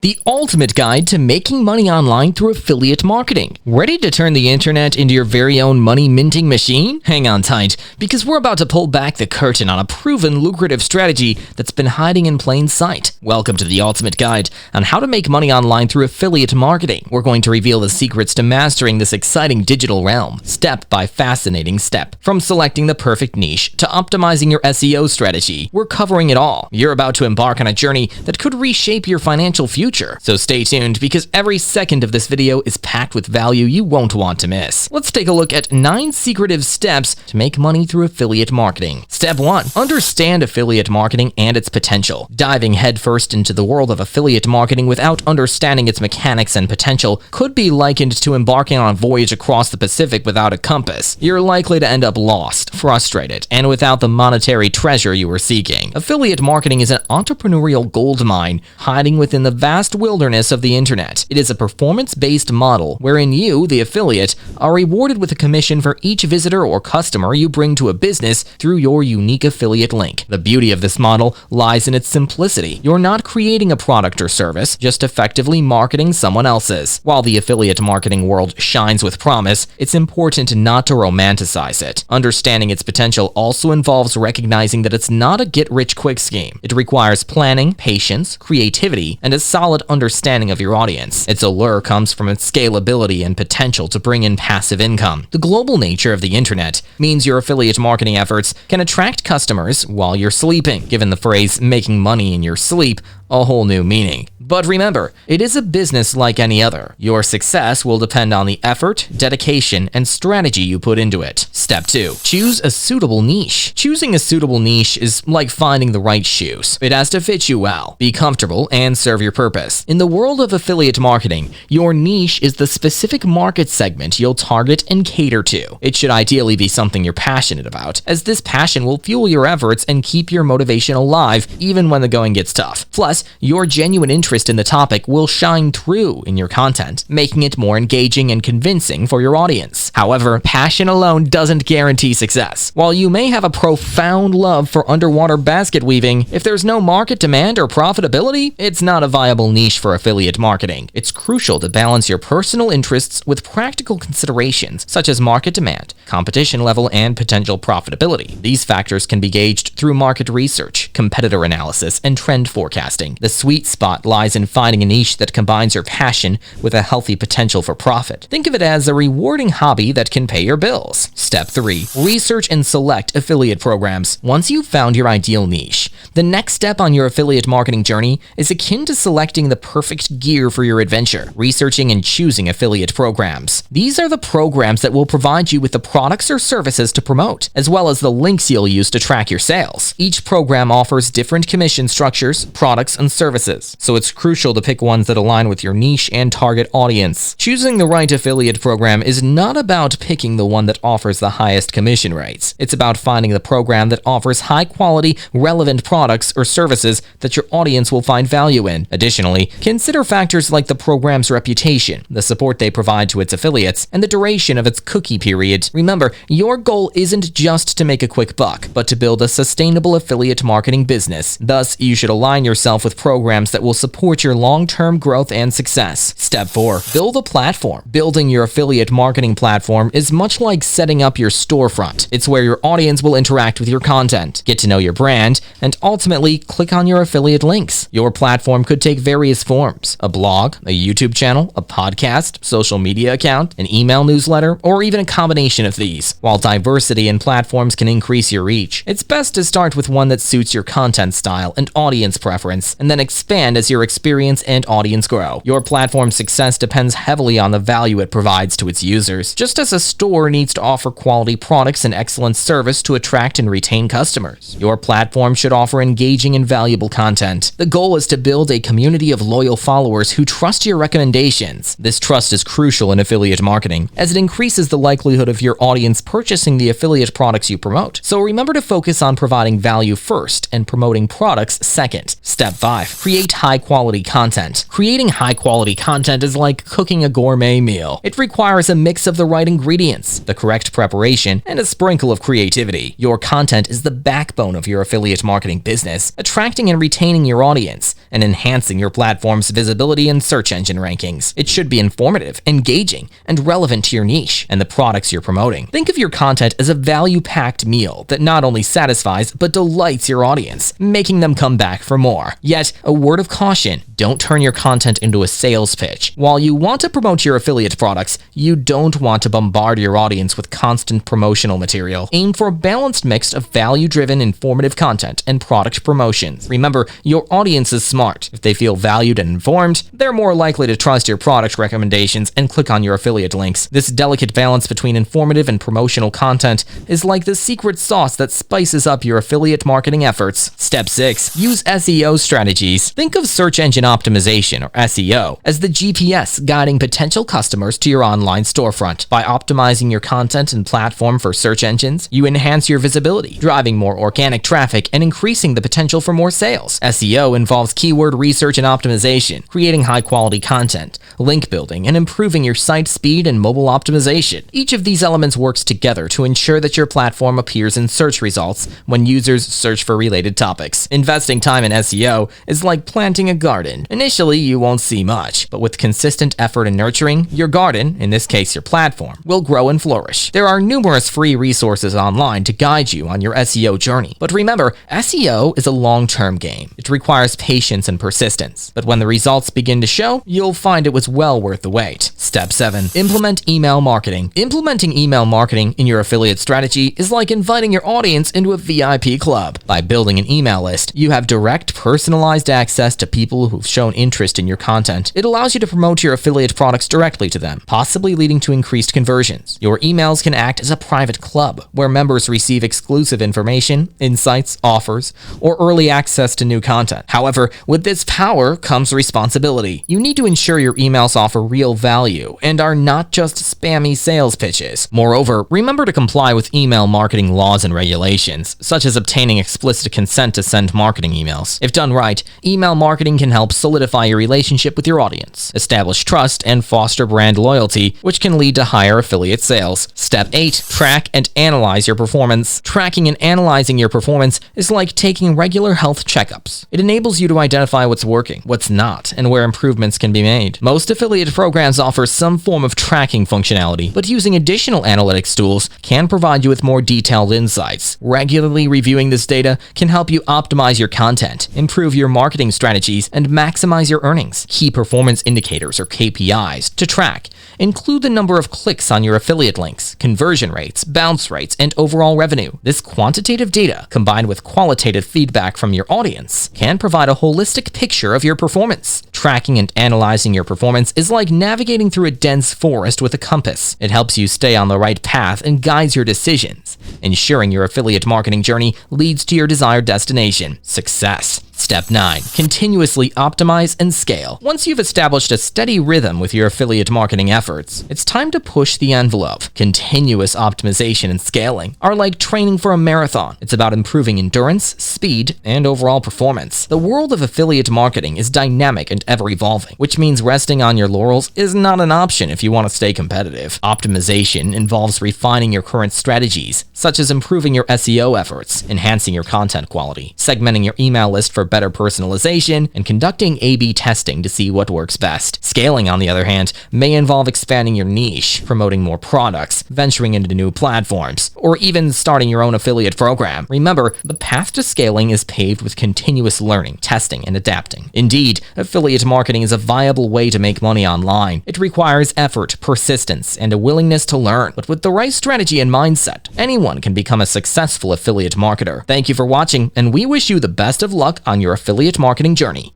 The ultimate guide to making money online through affiliate marketing. Ready to turn the internet into your very own money minting machine? Hang on tight, because we're about to pull back the curtain on a proven lucrative strategy that's been hiding in plain sight. Welcome to the ultimate guide on how to make money online through affiliate marketing. We're going to reveal the secrets to mastering this exciting digital realm, step by fascinating step. From selecting the perfect niche to optimizing your SEO strategy, we're covering it all. You're about to embark on a journey that could reshape your financial future. So stay tuned, because every second of this video is packed with value you won't want to miss. Let's take a look at 9 secretive steps to make money through affiliate marketing. Step 1. Understand affiliate marketing and its potential. Diving headfirst into the world of affiliate marketing without understanding its mechanics and potential could be likened to embarking on a voyage across the Pacific without a compass. You're likely to end up lost, frustrated, and without the monetary treasure you were seeking. Affiliate marketing is an entrepreneurial goldmine hiding within the vast wilderness of the internet. It is a performance-based model wherein you, the affiliate, are rewarded with a commission for each visitor or customer you bring to a business through your unique affiliate link. The beauty of this model lies in its simplicity. You're not creating a product or service, just effectively marketing someone else's. While the affiliate marketing world shines with promise, it's important not to romanticize it. Understanding its potential also involves recognizing that it's not a get-rich-quick scheme. It requires planning, patience, creativity, and a solid understanding of your audience. Its allure comes from its scalability and potential to bring in passive income. The global nature of the internet means your affiliate marketing efforts can attract customers while you're sleeping, giving the phrase "making money in your sleep" a whole new meaning. But remember, it is a business like any other. Your success will depend on the effort, dedication, and strategy you put into it. Step 2. Choose a suitable niche. Choosing a suitable niche is like finding the right shoes. It has to fit you well, be comfortable, and serve your purpose. In the world of affiliate marketing, your niche is the specific market segment you'll target and cater to. It should ideally be something you're passionate about, as this passion will fuel your efforts and keep your motivation alive even when the going gets tough. Plus, your genuine interest in the topic will shine through in your content, making it more engaging and convincing for your audience. However, passion alone doesn't guarantee success. While you may have a profound love for underwater basket weaving, if there's no market demand or profitability, it's not a viable niche for affiliate marketing. It's crucial to balance your personal interests with practical considerations such as market demand, competition level, and potential profitability. These factors can be gauged through market research, competitor analysis, and trend forecasting. The sweet spot lies in finding a niche that combines your passion with a healthy potential for profit. Think of it as a rewarding hobby that can pay your bills. Step 3. Research and select affiliate programs. Once you've found your ideal niche, the next step on your affiliate marketing journey is akin to selecting the perfect gear for your adventure. Researching and choosing affiliate programs. These are the programs that will provide you with the products or services to promote, as well as the links you'll use to track your sales. Each program offers different commission structures, products, and services, so it's crucial to pick ones that align with your niche and target audience. Choosing the right affiliate program is not about picking the one that offers the highest commission rates. It's about finding the program that offers high-quality, relevant products or services that your audience will find value in. Additionally, consider factors like the program's reputation, the support they provide to its affiliates, and the duration of its cookie period. Remember, your goal isn't just to make a quick buck, but to build a sustainable affiliate marketing business. Thus, you should align yourself with programs that will support your long-term growth and success. Step 4. Build a platform. Building your affiliate marketing platform is much like setting up your storefront. It's where your audience will interact with your content, get to know your brand, and ultimately click on your affiliate links. Your platform could take various forms: a blog, a YouTube channel, a podcast, social media account, an email newsletter, or even a combination of these. While diversity in platforms can increase your reach, it's best to start with one that suits your content style and audience preference, and then expand as your experience and audience grow. Your platform's success depends heavily on the value it provides to its users. Just as a store needs to offer quality products and excellent service to attract and retain customers, your platform should offer engaging and valuable content. The goal is to build a community of loyal followers who trust your recommendations. This trust is crucial in affiliate marketing, as it increases the likelihood of your audience purchasing the affiliate products you promote. So remember to focus on providing value first and promoting products second. Step 5. Create high-quality content. Creating high-quality content is like cooking a gourmet meal. It requires a mix of the right ingredients, the correct preparation, and a sprinkle of creativity. Your content is the backbone of your affiliate marketing business, attracting and retaining your audience, and enhancing your platform's visibility and search engine rankings. It should be informative, engaging, and relevant to your niche and the products you're promoting. Think of your content as a value-packed meal that not only satisfies but delights your audience, making them come back for more. Yet, a word of caution, don't turn your content into a sales pitch. While you want to promote your affiliate products, you don't want to bombard your audience with constant promotional material. Aim for a balanced mix of value-driven, informative content and product promotions. Remember, your audience is smart. If they feel valued and informed, they're more likely to trust your product recommendations and click on your affiliate links. This delicate balance between informative and promotional content is like the secret sauce that spices up your affiliate marketing efforts. Step 6. Use SEO strategies. Think of search engine optimization, or SEO, as the GPS guiding potential customers to your online storefront. By optimizing your content and platform for search engines, you enhance your visibility, driving more organic traffic and increasing the potential for more sales. SEO involves keyword research and optimization, creating high-quality content, link building, and improving your site speed and mobile optimization. Each of these elements works together to ensure that your platform appears in search results when users search for related topics. Investing time in SEO is like planting a garden. Initially, you won't see much, but with consistent effort and nurturing, your garden, in this case your platform, will grow and flourish. There are numerous free resources online to guide you on your SEO journey. But remember, SEO is a long-term game. It requires patience and persistence. But when the results begin to show, you'll find it was well worth the wait. Step 7. Implement email marketing. Implementing email marketing in your affiliate strategy is like inviting your audience into a VIP club. By building an email list, you have direct, personalized access to people who've shown interest in your content. It allows you to promote your affiliate products directly to them, possibly leading to increased conversions. Your emails can act as a private club, where members receive exclusive information, insights, offers, or early access to new content. However, with this power comes responsibility. You need to ensure your emails offer real value and are not just spammy sales pitches. Moreover, remember to comply with email marketing laws and regulations, such as obtaining explicit consent to send marketing emails. If done right, email marketing can help solidify your relationship with your audience, establish trust, and foster brand loyalty, which can lead to higher affiliate sales. Step 8. Track and analyze your performance. Tracking and analyzing your performance is like taking regular health checkups. It enables you to identify what's working, what's not, and where improvements can be made. Most affiliate programs offer some form of tracking functionality, but using additional analytics tools can provide you with more detailed insights. Regularly reviewing this data can help you optimize your content, improve your marketing strategies, and maximize your earnings. Key performance indicators, or KPIs, to track include the number of clicks on your affiliate links, conversion rates, bounce rates, and overall revenue. This quantitative data, combined with qualitative feedback from your audience, can provide a holistic picture of your performance. Tracking and analyzing your performance is like navigating through a dense forest with a compass. It helps you stay on the right path and guides your decisions, ensuring your affiliate marketing journey leads to your desired destination, success. Step 9. Continuously optimize and scale. Once you've established a steady rhythm with your affiliate marketing efforts, it's time to push the envelope. Continuous optimization and scaling are like training for a marathon. It's about improving endurance, speed, and overall performance. The world of affiliate marketing is dynamic and ever-evolving, which means resting on your laurels is not an option if you want to stay competitive. Optimization involves refining your current strategies, such as improving your SEO efforts, enhancing your content quality, segmenting your email list for better personalization, and conducting A/B testing to see what works best. Scaling, on the other hand, may involve expanding your niche, promoting more products, venturing into new platforms, or even starting your own affiliate program. Remember, the path to scaling is paved with continuous learning, testing, and adapting. Indeed, affiliate marketing is a viable way to make money online. It requires effort, persistence, and a willingness to learn. But with the right strategy and mindset, anyone can become a successful affiliate marketer. Thank you for watching, and we wish you the best of luck on your affiliate marketing journey.